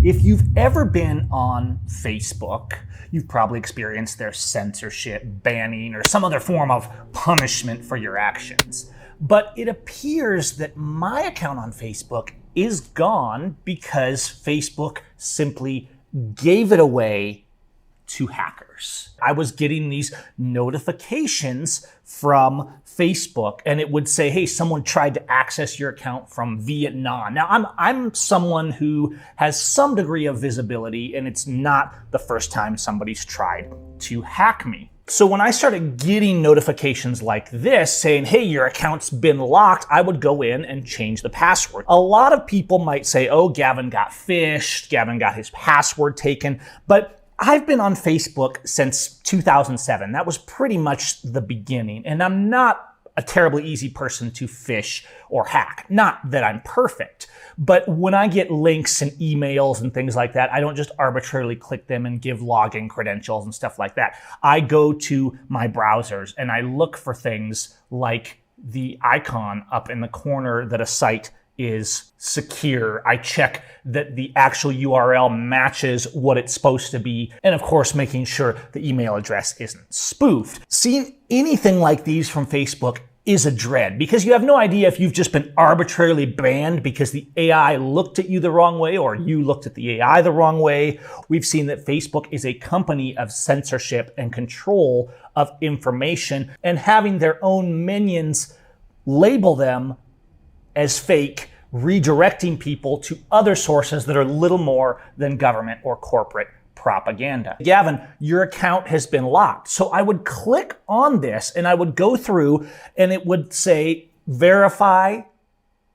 If you've ever been on Facebook, you've probably experienced their censorship, banning, or some other form of punishment for your actions. But it appears that my account on Facebook is gone because Facebook simply gave it away to hackers. I was getting these notifications from Facebook and it would say, hey, someone tried to access your account from Vietnam. Now, I'm someone who has some degree of visibility and it's not the first time somebody's tried to hack me. So when I started getting notifications like this saying, hey, your account's been locked, I would go in and change the password. A lot of people might say, oh, Gavin got phished, Gavin got his password taken, but I've been on Facebook since 2007. That was pretty much the beginning. And I'm not a terribly easy person to phish or hack. Not that I'm perfect, but when I get links and emails and things like that, I don't just arbitrarily click them and give login credentials and stuff like that. I go to my browsers and I look for things like the icon up in the corner that a site is secure. I check that the actual URL matches what it's supposed to be. And of course, making sure the email address isn't spoofed. Seeing anything like these from Facebook is a dread because you have no idea if you've just been arbitrarily banned because the AI looked at you the wrong way or you looked at the AI the wrong way. We've seen that Facebook is a company of censorship and control of information and having their own minions label them as fake, redirecting people to other sources that are little more than government or corporate propaganda. Gavin, your account has been locked. So I would click on this and I would go through and it would say, verify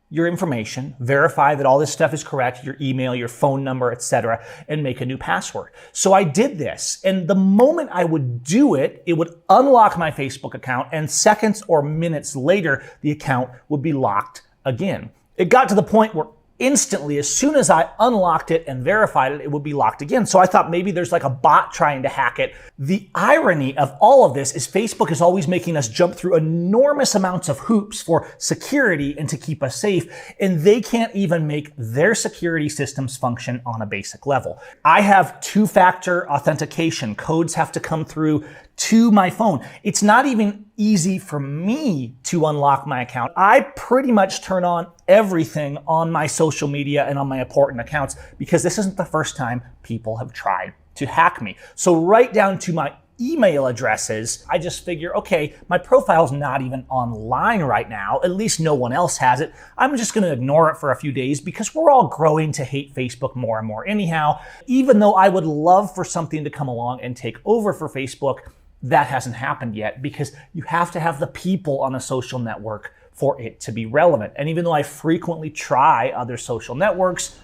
your information, verify that all this stuff is correct, your email, your phone number, etc., and make a new password. So I did this, and the moment I would do it, it would unlock my Facebook account, and seconds or minutes later, the account would be locked again. It got to the point where instantly, as soon as I unlocked it and verified it, it would be locked again. So I thought maybe there's like a bot trying to hack it. The irony of all of this is Facebook is always making us jump through enormous amounts of hoops for security and to keep us safe, and they can't even make their security systems function on a basic level. I have two-factor authentication. Codes have to come through to my phone. It's not even easy for me to unlock my account. I pretty much turn on everything on my social media and on my important accounts because this isn't the first time people have tried to hack me. So right down to my email addresses, I just figure, okay, my profile's not even online right now. At least no one else has it. I'm just going to ignore it for a few days because we're all growing to hate Facebook more and more anyhow. Even though I would love for something to come along and take over for Facebook, that hasn't happened yet because you have to have the people on a social network for it to be relevant. And even though I frequently try other social networks,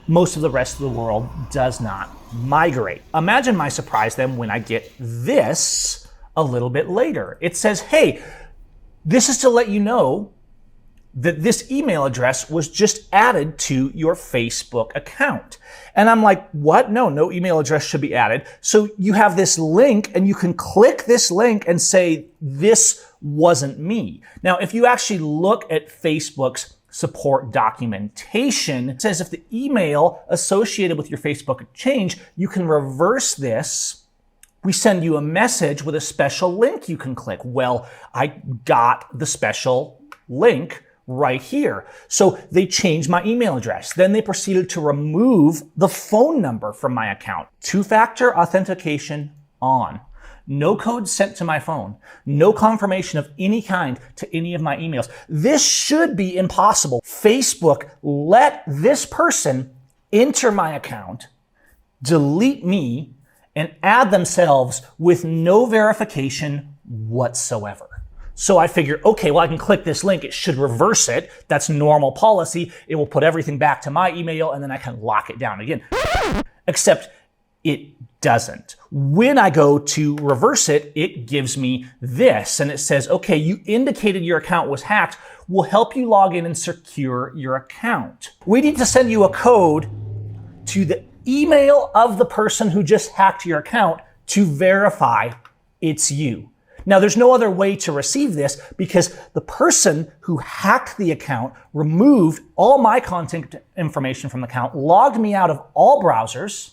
most of the rest of the world does not migrate. Imagine my surprise then when I get this a little bit later. It says, hey, this is to let you know that this email address was just added to your Facebook account. And I'm like, what? No email address should be added. So you have this link and you can click this link and say, this wasn't me. Now, if you actually look at Facebook's support documentation, it says if the email associated with your Facebook changed, you can reverse this. We send you a message with a special link you can click. Well, I got the special link right here. So they changed my email address. Then they proceeded to remove the phone number from my account. Two-factor authentication on. No code sent to my phone. No confirmation of any kind to any of my emails. This should be impossible. Facebook let this person enter my account, delete me, and add themselves with no verification whatsoever. So I figure, okay, well, I can click this link. It should reverse it. That's normal policy. It will put everything back to my email, and then I can lock it down again. Except it doesn't. When I go to reverse it, it gives me this, and it says, okay, you indicated your account was hacked. We'll help you log in and secure your account. We need to send you a code to the email of the person who just hacked your account to verify it's you. Now, there's no other way to receive this because the person who hacked the account removed all my contact information from the account, logged me out of all browsers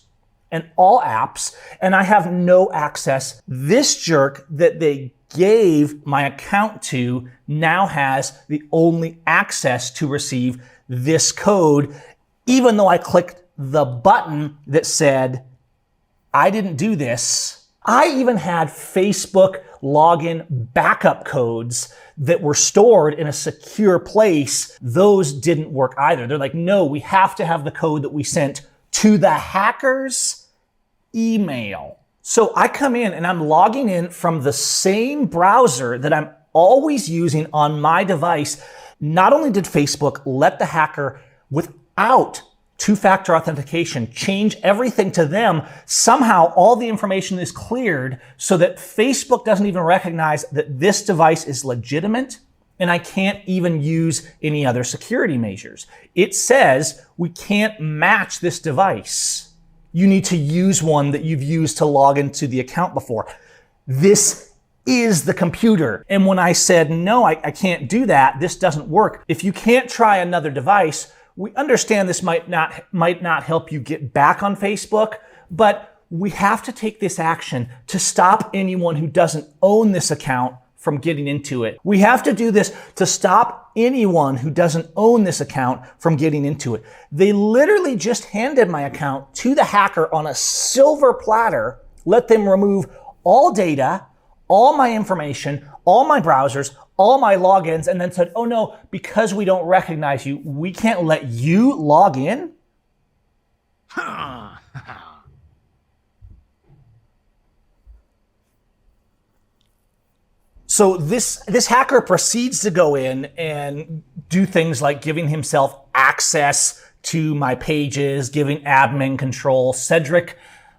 and all apps, and I have no access. This jerk that they gave my account to now has the only access to receive this code, even though I clicked the button that said, I didn't do this. I even had Facebook login backup codes that were stored in a secure place. Those didn't work either. They're like, no, we have to have the code that we sent to the hacker's email. So I come in and I'm logging in from the same browser that I'm always using on my device. Not only did Facebook let the hacker, without two-factor authentication, change everything to them, somehow all the information is cleared so that Facebook doesn't even recognize that this device is legitimate, and I can't even use any other security measures. It says we can't match this device. You need to use one that you've used to log into the account before. This is the computer. And when I said, no, I can't do that, this doesn't work. If you can't try another device, we understand this might not help you get back on Facebook, but we have to take this action to stop anyone who doesn't own this account from getting into it. We have to do this to stop anyone who doesn't own this account from getting into it. They literally just handed my account to the hacker on a silver platter, let them remove all data, all my information, all my browsers, all my logins, and then said, oh no, because we don't recognize you, we can't let you log in? So this hacker proceeds to go in and do things like giving himself access to my pages, giving admin control. Cedric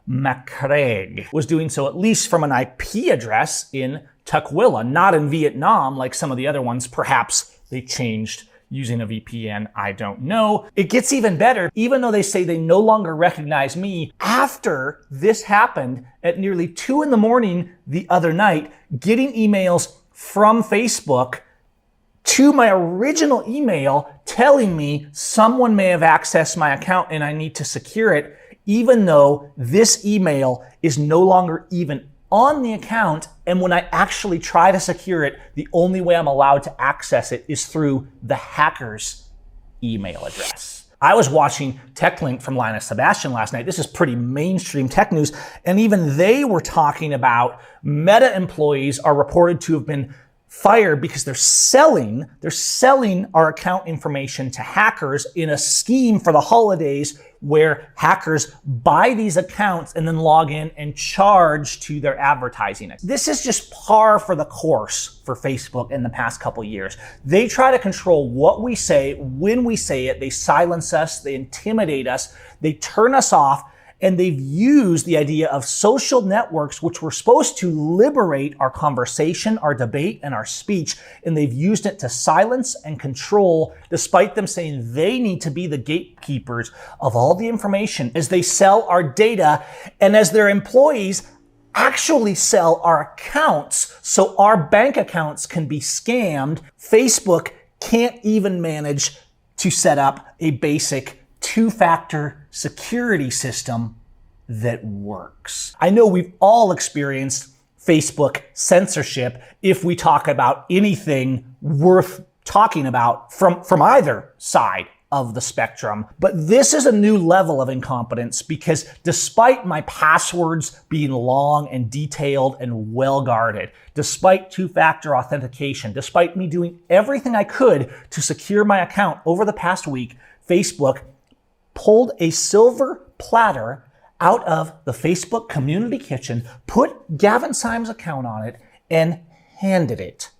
McCraig was doing so at least from an IP address in Tukwila, not in Vietnam like some of the other ones. Perhaps they changed using a VPN, I don't know. It gets even better. Even though they say they no longer recognize me, after this happened at nearly 2 a.m. the other night, getting emails from Facebook to my original email telling me someone may have accessed my account and I need to secure it, even though this email is no longer even on the account, and when I actually try to secure it, the only way I'm allowed to access it is through the hacker's email address. I was watching TechLink from Linus Sebastian last night. This is pretty mainstream tech news, and even they were talking about Meta employees are reported to have been fired because they're selling our account information to hackers in a scheme for the holidays where hackers buy these accounts and then log in and charge to their advertising. This is just par for the course for Facebook in the past couple years. They try to control what we say, when we say it. They silence us, they intimidate us, they turn us off. And they've used the idea of social networks, which were supposed to liberate our conversation, our debate, and our speech. And they've used it to silence and control, despite them saying they need to be the gatekeepers of all the information as they sell our data and as their employees actually sell our accounts so our bank accounts can be scammed. Facebook can't even manage to set up a basic two-factor security system that works. I know we've all experienced Facebook censorship if we talk about anything worth talking about from either side of the spectrum. But this is a new level of incompetence because despite my passwords being long and detailed and well guarded, despite two-factor authentication, despite me doing everything I could to secure my account over the past week, Facebook pulled a silver platter out of the Facebook community kitchen, put Gavin Seim's account on it, and handed it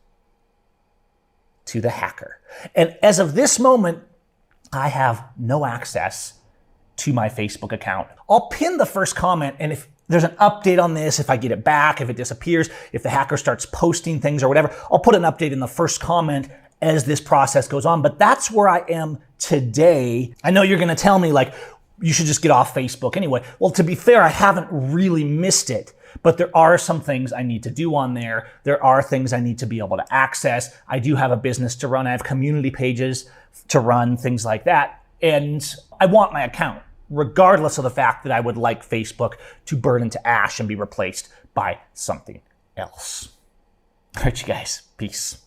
to the hacker. And as of this moment, I have no access to my Facebook account. I'll pin the first comment, and if there's an update on this, if I get it back, if it disappears, if the hacker starts posting things or whatever, I'll put an update in the first comment as this process goes on. But that's where I am today. I know you're going to tell me like, you should just get off Facebook anyway. Well, to be fair, I haven't really missed it. But there are some things I need to do on there. There are things I need to be able to access. I do have a business to run. I have community pages to run, things like that. And I want my account, regardless of the fact that I would like Facebook to burn into ash and be replaced by something else. All right, you guys. Peace.